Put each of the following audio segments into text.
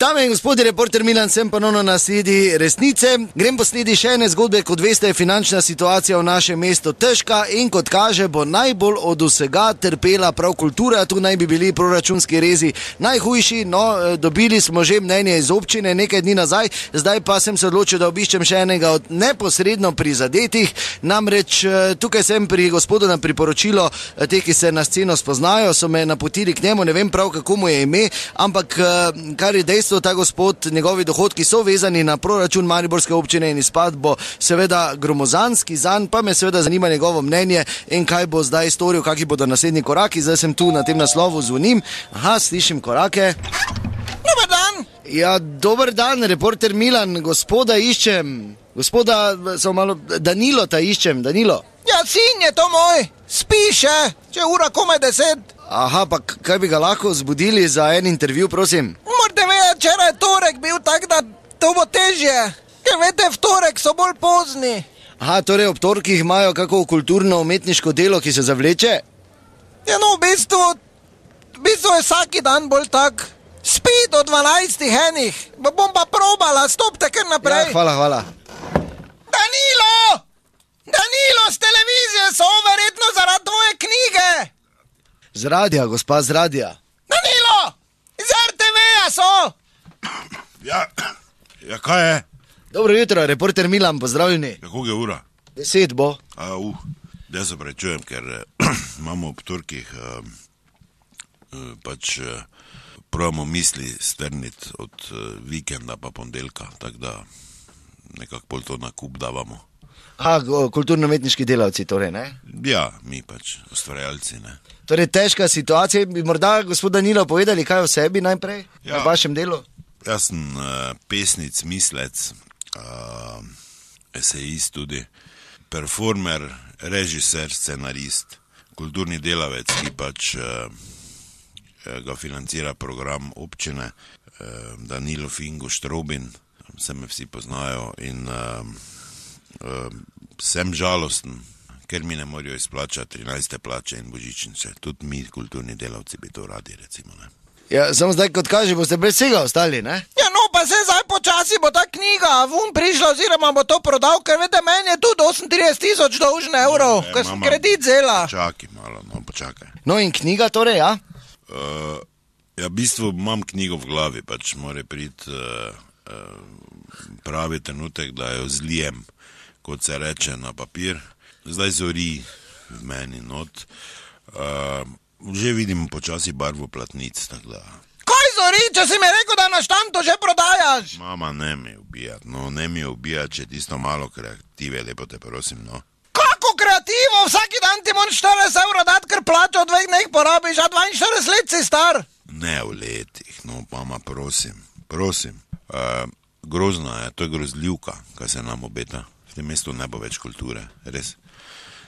Dame in gospodje, reporter Milan, sem ponovno na sledi resnice. Grem po sledi še ene zgodbe. Kot veste, je finančna situacija v našem mestu težka in kot kaže, bo najbolj od vsega trpela prav kultura. Tu naj bi bili proračunski rezi najhujši. No, dobili smo že mnenje iz občine nekaj dni nazaj, zdaj pa sem se odločil, da obiščem še enega od neposredno prizadetih. Namreč tukaj sem pri gospodu na priporočilo teh, ki se na sceno spoznajo, so me napotili k njemu, ne vem prav, kako mu je ime, ampak kar je dejstvo, ta gospod, njegovi dohodki so vezani na proračun mariborske občine in izpad bo seveda gromozanski zanj, pa me seveda zanima njegovo mnenje in kaj bo zdaj storil, kakšni bodo naslednji koraki. Zdaj sem tu na tem naslovu, zvonim. Aha, slišim korake. Dobar dan! Ja, dober dan, reporter Milan, gospoda iščem. Gospoda, samo malo, Danilota iščem, Danilo. Ja, sin je to moj, spi še, če ura komaj 10. Aha, pa kaj bi ga lahko zbudili za en intervju, prosim? Morate vedeti, včeraj je torek bil tak, da to bo težje. Ker veste, v torek so bolj pozni. Aha, torej ob torkih imajo kako kulturno-umetniško delo, ki se zavleče? Ja, no, v bistvu je vsaki dan bolj tak. Spi do 12 enih. Bom pa probala, stopite kar naprej. Ja, hvala. Danilo! Danilo, z televizije so, verjetno zaradi tvoje knjige. Z radia, gospa, z radia. Danilo! Z RTV-ja so! Ja, kaj je? Dobro jutro, reporter Milan, pozdravljeni. Kako je ura? 10 bo. Da se prečujem, ker imamo ob torkih pravimo misli strniti od vikenda pa ponedeljka, tako da nekako pol to nakup davamo. Kulturno-umetniški delavci torej, ne? Ja, mi pač ustvarjalci, ne. Torej težka situacija, bi morda gospod Danilo povedali kaj o sebi najprej, Ja. o vašem delu? Jaz sem pesnic, mislec, esejist tudi, performer, režiser, scenarist, kulturni delavec, ki pač ga financira program občine, Danilo Fingo Štrobin, se me vsi poznajo in sem žalosten, ker mi ne morajo izplačati 13. plače in božičnice. Tudi mi, kulturni delavci, bi to radi, recimo, ne. Ja, samo zdaj, kot kaže, boste brez vsega ostali, ne? Ja, no, pa se zdaj počasi bo ta knjiga vun prišla, oziroma bo to prodal, ker vede, meni je tudi 38 000 dolžne evrov, ker sem kredit zela. Počakaj malo, počakaj. No in knjiga torej, ja? Ja, v bistvu imam knjigo v glavi, pač mora priti pravi trenutek, da jo zlijem, kot se reče, na papir. Zdaj zori v meni not. Že vidim počasi barvo platnic, tako da... Kaj zori, če si mi rekel, da na štantu že prodajaš? Mama, ne mi ubijat, ne mi ubijat, če tisto malo kreative, lepo te prosim, no. Kako kreativo? Vsaki dan ti moraš 40 evrov dati, ker plačo v 2 dneh porabiš, a 42 let si star. Ne v letih, no, mama, prosim. Grozno je, to je grozljivka, kaj se nam obeta. V tem mestu ne bo več kulture, res.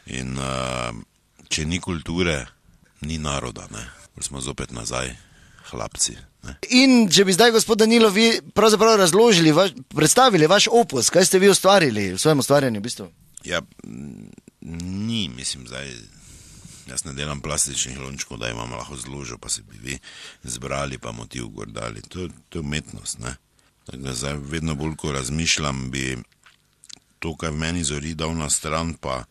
In če ni kulture, ni naroda, ne. Smo zopet nazaj, hlapci, ne. In če bi zdaj, gospod Danilo, vi pravzaprav razložili, predstavili vaš opus, kaj ste vi ustvarili v svojem ustvarjanju, v bistvu? Ja, ni, mislim, zdaj, jaz ne delam plastičnih lončkov, da imam lahko zložo, pa se bi vi zbrali, pa motiv gor dali. To je umetnost, ne. Tako da zdaj vedno bolj, ko razmišljam, bi to, kaj v meni zori, dal na stran, pa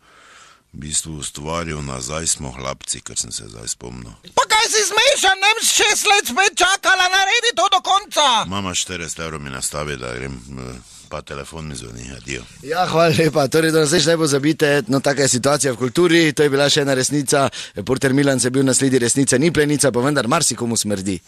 v bistvu ustvaril nazaj smo hlapci, ker sem se zdaj spomnil. Pa kaj si zmešan, nem 6 let spet čakala, naredi to do konca. Mama 40 evrov mi nastavi, da grem, pa telefon mi zvoni, adijo. Ja, hvala lepa, torej da nas ne pozabite, no taka je situacija v kulturi, to je bila še ena resnica, reporter Milan se je bil na sledi resnice, ni plenica, pa vendar marsikomu smrdi.